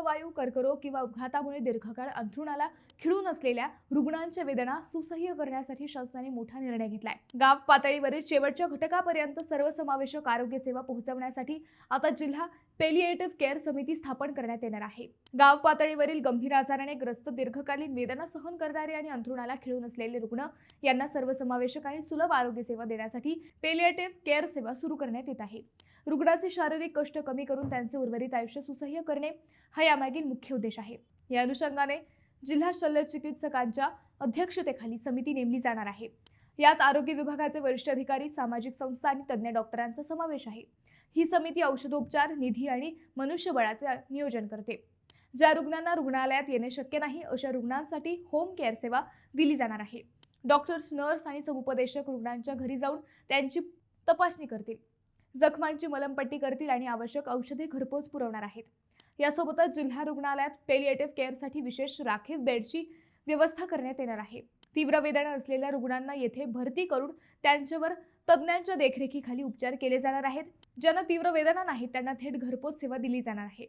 प्राणवायू, कर्करोग किंवा अपघातामुळे दीर्घकाळ अंथरुणाला खिळून असलेल्या रुग्णांच्या वेदना सुसह्य करण्यासाठी शासनाने मोठा निर्णय घेतलाय। गाव पातळीवरील शेवटच्या घटकापर्यंत सर्वसमावेशक आरोग्य सेवा पोहोचवण्यासाठी आता जिल्हा पॅलिएटिव्ह केअर समिती स्थापन करण्यात येणार आहे। गाव पातळीवरील गंभीर आजाराने ग्रस्त, दीर्घकालीन वेदना सहन करणारे आणि अंथरुणाला खिळून असलेले रुग्ण यांना सर्वसमावेशक आणि सुलभ आरोग्य सेवा देण्यासाठी पॅलिएटिव्ह केअर सेवा सुरू करण्यात येत आहे। रुग्णाचे शारीरिक कष्ट कमी करून त्यांचे उर्वरित आयुष्य सुसह्य करणे हा यामागील मुख्य उद्देश आहे। या अनुषंगाने जिल्हा शल्यचिकित्सकांच्या अध्यक्षतेखाली समिती नेमली जाणार आहे। यात आरोग्य विभागाचे वरिष्ठ अधिकारी, सामाजिक संस्था आणि तज्ञ डॉक्टरांचा समावेश आहे। ही समिती औषधोपचार, निधी आणि मनुष्यबळाचे नियोजन करते। ज्या रुग्णांना रुग्णालयात येणे शक्य नाही अशा रुग्णांसाठी होम केअर सेवा दिली जाणार आहे। डॉक्टर्स, नर्स आणि समुपदेशक रुग्णांच्या घरी जाऊन त्यांची तपासणी करतील, जखमांची मलमपट्टी करतील आणि आवश्यक औषधे घरपोच पुरवणार आहेत। यासोबतच जिल्हा रुग्णालयात पॅलिएटिव्ह केअरसाठी विशेष राखीव बेडची व्यवस्था करण्यात येणार आहे। तीव्र वेदना असलेल्या रुग्णांना येथे भरती करून त्यांच्यावर तज्ञांच्या देखरेखीखाली उपचार केले जाणार आहेत। ज्यांना तीव्र वेदना नाहीत त्यांना थेट घरपोच सेवा दिली जाणार आहे।